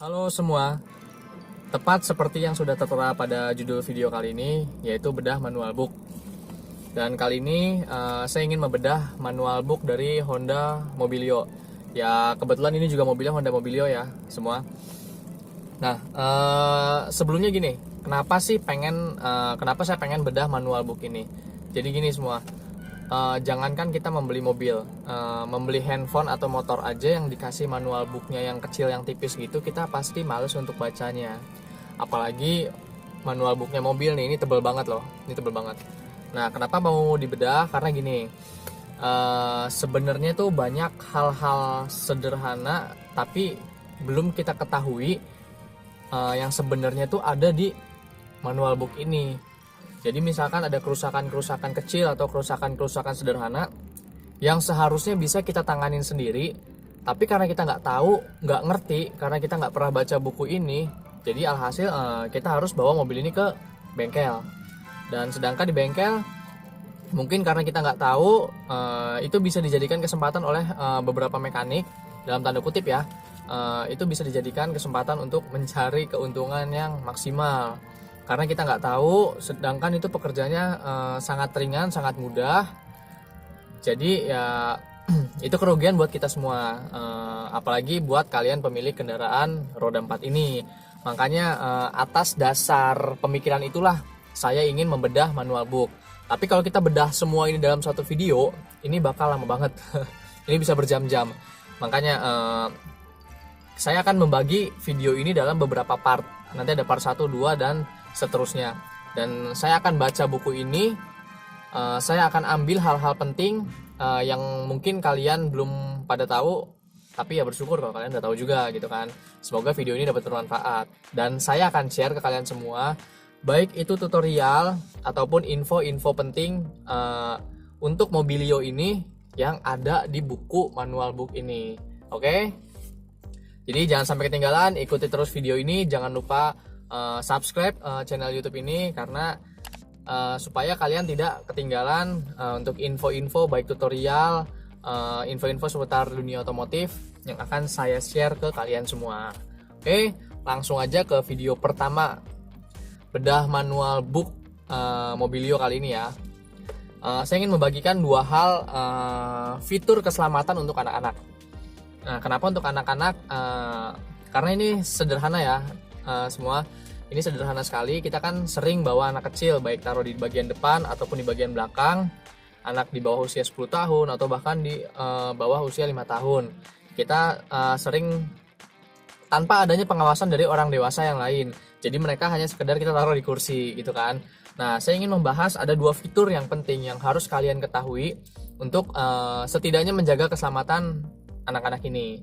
Halo semua, tepat seperti yang sudah tertera pada judul video kali ini, yaitu bedah manual book. Dan kali ini saya ingin membedah manual book dari Honda Mobilio. Ya kebetulan ini juga mobilnya Honda Mobilio ya semua. Nah sebelumnya gini, kenapa saya pengen bedah manual book ini? Jadi gini semua. Jangankan kita membeli mobil, membeli handphone atau motor aja yang dikasih manual booknya yang kecil, yang tipis gitu, kita pasti males untuk bacanya. Apalagi manual booknya mobil nih, ini tebel banget loh, ini tebel banget. Nah, kenapa mau dibedah? Karena gini, sebenarnya tuh banyak hal-hal sederhana tapi belum kita ketahui yang sebenarnya tuh ada di manual book ini. Jadi misalkan ada kerusakan-kerusakan kecil atau kerusakan-kerusakan sederhana yang seharusnya bisa kita tanganin sendiri, tapi karena kita nggak tahu, nggak ngerti, karena kita nggak pernah baca buku ini, jadi alhasil kita harus bawa mobil ini ke bengkel. Dan sedangkan di bengkel, mungkin karena kita nggak tahu, itu bisa dijadikan kesempatan oleh beberapa mekanik, dalam tanda kutip ya, itu bisa dijadikan kesempatan untuk mencari keuntungan yang maksimal. Karena kita nggak tahu, sedangkan itu pekerjaannya sangat ringan, sangat mudah. Jadi ya itu kerugian buat kita semua, apalagi buat kalian pemilik kendaraan roda 4 ini. Makanya atas dasar pemikiran itulah saya ingin membedah manual book. Tapi kalau kita bedah semua ini dalam satu video, ini bakal lama banget. Ini bisa berjam-jam. Makanya saya akan membagi video ini dalam beberapa part. Nanti ada part 1, 2, dan seterusnya. Dan saya akan baca buku ini, saya akan ambil hal-hal penting yang mungkin kalian belum pada tahu, tapi ya bersyukur kalau kalian udah tahu juga gitu kan. Semoga video ini dapat bermanfaat, dan saya akan share ke kalian semua, baik itu tutorial ataupun info-info penting untuk Mobilio ini yang ada di buku manual book ini. Oke? Jadi jangan sampai ketinggalan, ikuti terus video ini, jangan lupa subscribe channel YouTube ini, karena supaya kalian tidak ketinggalan untuk info-info baik tutorial, info-info seputar dunia otomotif yang akan saya share ke kalian semua. Oke, langsung aja ke video pertama, bedah manual book Mobilio kali ini ya. Saya ingin membagikan dua hal fitur keselamatan untuk anak-anak. Nah, kenapa untuk anak-anak? Karena ini sederhana ya. Semua ini sederhana sekali. Kita kan sering bawa anak kecil, baik taruh di bagian depan ataupun di bagian belakang, anak di bawah usia 10 tahun atau bahkan di bawah usia 5 tahun. Kita sering tanpa adanya pengawasan dari orang dewasa yang lain, jadi mereka hanya sekedar kita taruh di kursi gitu kan. Nah, saya ingin membahas ada dua fitur yang penting yang harus kalian ketahui untuk setidaknya menjaga keselamatan anak-anak ini.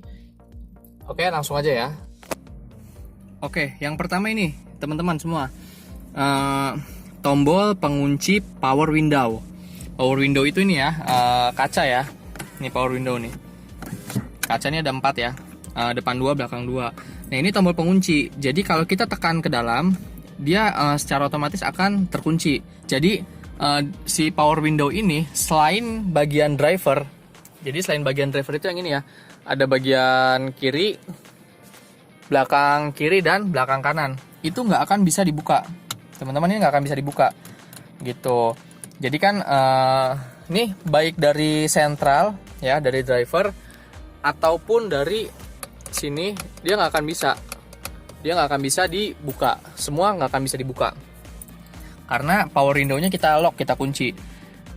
Oke, langsung aja ya. Oke, yang pertama ini teman-teman semua, tombol pengunci power window. Power window itu ini ya, kaca ya. Ini power window nih. Kacanya ada 4 ya, depan 2, belakang 2. Nah, ini tombol pengunci. Jadi kalau kita tekan ke dalam, dia secara otomatis akan terkunci. Jadi si power window ini selain bagian driver, jadi selain bagian driver itu yang ini ya, ada bagian kiri, belakang kiri, dan belakang kanan. Itu nggak akan bisa dibuka, teman-teman. Ini nggak akan bisa dibuka gitu. Jadi kan nih baik dari sentral ya, dari driver ataupun dari sini, dia nggak akan bisa dibuka. Semua nggak akan bisa dibuka karena power window-nya kita lock, kita kunci.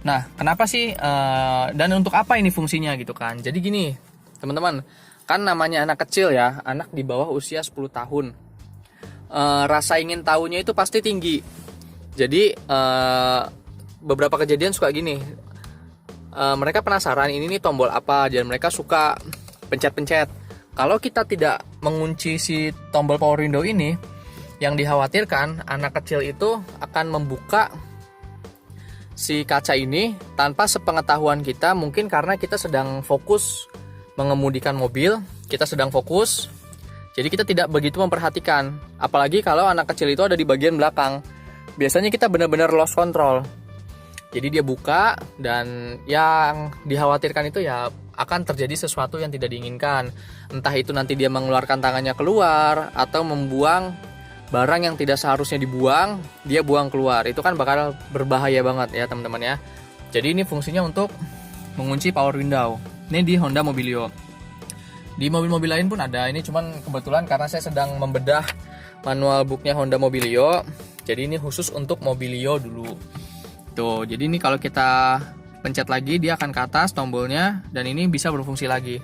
Nah, kenapa sih dan untuk apa ini fungsinya gitu kan? Jadi gini teman-teman, kan namanya anak kecil ya, anak di bawah usia 10 tahun. Rasa ingin tahunya itu pasti tinggi. Jadi beberapa kejadian suka gini. Mereka penasaran ini nih tombol apa, dan mereka suka pencet-pencet. Kalau kita tidak mengunci si tombol power window ini, yang dikhawatirkan anak kecil itu akan membuka si kaca ini tanpa sepengetahuan kita, mungkin karena kita sedang fokus mengemudikan mobil, kita sedang fokus, jadi kita tidak begitu memperhatikan. Apalagi kalau anak kecil itu ada di bagian belakang, biasanya kita benar-benar lost control. Jadi dia buka, dan yang dikhawatirkan itu ya akan terjadi sesuatu yang tidak diinginkan. Entah itu nanti dia mengeluarkan tangannya keluar atau membuang barang yang tidak seharusnya dibuang, dia buang keluar. Itu kan bakal berbahaya banget ya teman-teman ya. Jadi ini fungsinya untuk mengunci power window. Ini di Honda Mobilio. Di mobil-mobil lain pun ada. Ini cuman kebetulan karena saya sedang membedah manual booknya Honda Mobilio. Jadi ini khusus untuk Mobilio dulu. Tuh, jadi ini kalau kita pencet lagi dia akan ke atas tombolnya dan ini bisa berfungsi lagi.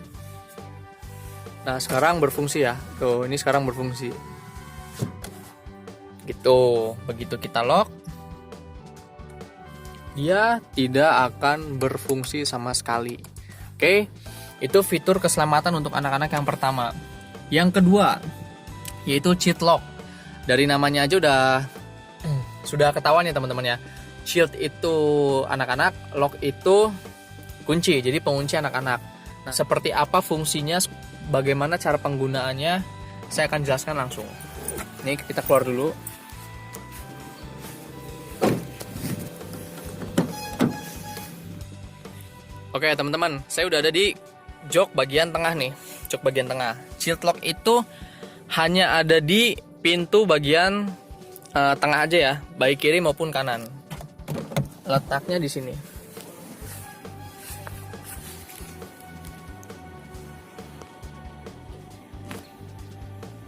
Nah, sekarang berfungsi ya. Tuh, ini sekarang berfungsi. Gitu. Begitu kita lock, dia tidak akan berfungsi sama sekali. Oke. Itu fitur keselamatan untuk anak-anak yang pertama. Yang kedua, yaitu cheat lock. Dari namanya aja sudah ketahuan ya teman-teman ya. Shield itu anak-anak, lock itu kunci, jadi pengunci anak-anak. Nah, seperti apa fungsinya, bagaimana cara penggunaannya, saya akan jelaskan langsung. Ini kita keluar dulu. Oke teman-teman, saya udah ada di jok bagian tengah nih, jok bagian tengah. Shield lock itu hanya ada di pintu bagian tengah aja ya, baik kiri maupun kanan. Letaknya di sini.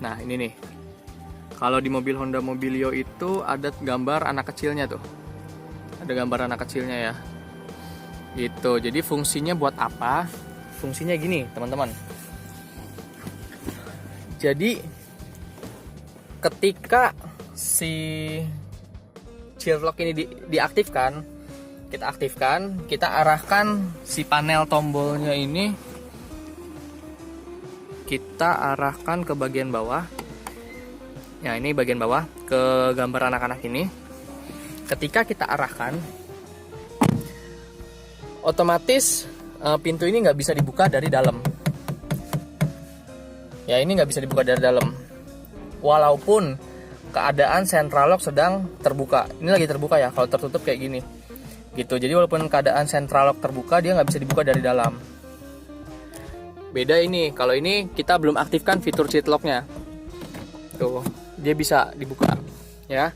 Nah, ini nih. Kalau di mobil Honda Mobilio itu ada gambar anak kecilnya tuh. Ada gambar anak kecilnya ya. Gitu. Jadi fungsinya buat apa? Fungsinya gini, teman-teman. Jadi ketika si shield lock ini diaktifkan, kita arahkan si panel tombolnya ini, kita arahkan ke bagian bawah. Ya, ini bagian bawah ke gambar anak-anak ini. Ketika kita arahkan, otomatis pintu ini nggak bisa dibuka dari dalam. Ya, ini nggak bisa dibuka dari dalam. Walaupun keadaan central lock sedang terbuka. Ini lagi terbuka ya, kalau tertutup kayak gini. Gitu. Jadi walaupun keadaan central lock terbuka, dia nggak bisa dibuka dari dalam. Beda ini, kalau ini kita belum aktifkan fitur cheat locknya. Tuh, dia bisa dibuka ya.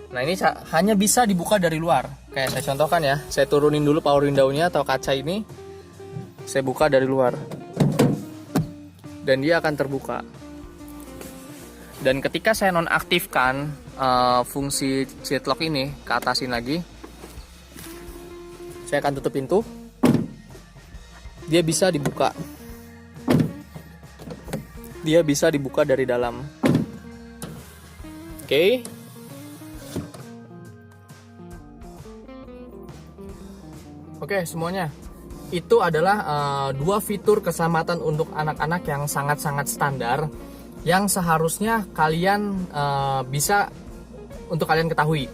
Nah, ini hanya bisa dibuka dari luar. Kayak saya contohkan ya, saya turunin dulu power window-nya atau kaca ini. Saya buka dari luar. Dan dia akan terbuka. Dan ketika saya nonaktifkan fungsi cheat lock ini, ke atasin lagi, saya akan tutup pintu, dia bisa dibuka. Dia bisa dibuka dari dalam. Oke. Oke, semuanya. Itu adalah dua fitur keselamatan untuk anak-anak yang sangat-sangat standar, yang seharusnya kalian bisa untuk kalian ketahui.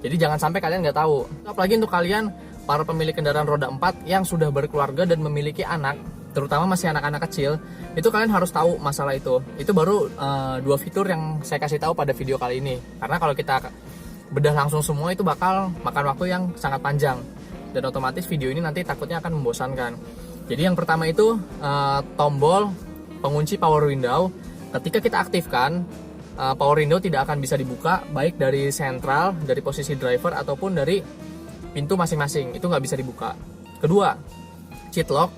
Jadi jangan sampai kalian nggak tahu. Apalagi untuk kalian para pemilik kendaraan roda 4 yang sudah berkeluarga dan memiliki anak, terutama masih anak-anak kecil, itu kalian harus tahu masalah itu. Itu baru dua fitur yang saya kasih tahu pada video kali ini. Karena kalau kita bedah langsung semua itu bakal makan waktu yang sangat panjang. Dan otomatis video ini nanti takutnya akan membosankan. Jadi yang pertama itu tombol pengunci power window. Ketika kita aktifkan, power window tidak akan bisa dibuka baik dari sentral, dari posisi driver ataupun dari pintu masing-masing. Itu nggak bisa dibuka. Kedua, cheat lock.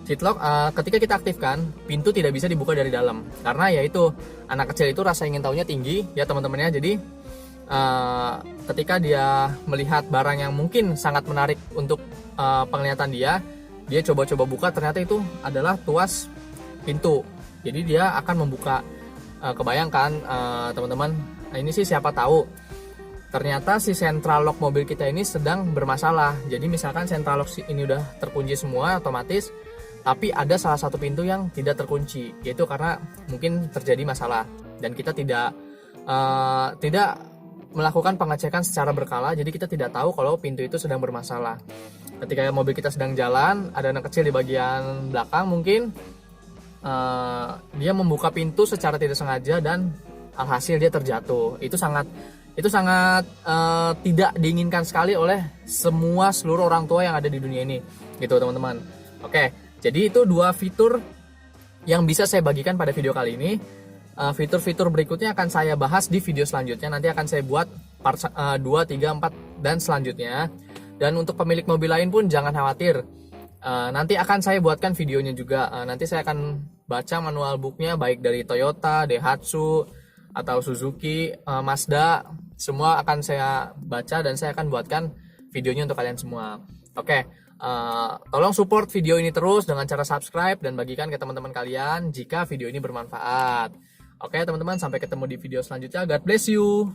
Cheat lock ketika kita aktifkan, pintu tidak bisa dibuka dari dalam. Karena yaitu anak kecil itu rasa ingin tahunya tinggi ya teman-temannya. Jadi ketika dia melihat barang yang mungkin sangat menarik untuk penglihatan dia coba-coba buka, ternyata itu adalah tuas pintu. Jadi dia akan membuka. Kebayangkan teman-teman, ini sih siapa tahu ternyata si central lock mobil kita ini sedang bermasalah. Jadi misalkan central lock ini udah terkunci semua otomatis, tapi ada salah satu pintu yang tidak terkunci, yaitu karena mungkin terjadi masalah dan kita tidak melakukan pengecekan secara berkala. Jadi kita tidak tahu kalau pintu itu sedang bermasalah. Ketika mobil kita sedang jalan, ada anak kecil di bagian belakang mungkin dia membuka pintu secara tidak sengaja dan alhasil dia terjatuh. Itu sangat tidak diinginkan sekali oleh seluruh orang tua yang ada di dunia ini, gitu teman-teman. Oke, Jadi itu dua fitur yang bisa saya bagikan pada video kali ini. Fitur-fitur berikutnya akan saya bahas di video selanjutnya. Nanti akan saya buat part 2, 3, 4 dan selanjutnya. Dan untuk pemilik mobil lain pun jangan khawatir. Nanti akan saya buatkan videonya juga. Nanti saya akan baca manual booknya baik dari Toyota, Daihatsu, atau Suzuki, Mazda. Semua akan saya baca dan saya akan buatkan videonya untuk kalian semua. Oke, tolong support video ini terus dengan cara subscribe dan bagikan ke teman-teman kalian jika video ini bermanfaat. Oke teman-teman, sampai ketemu di video selanjutnya. God bless you.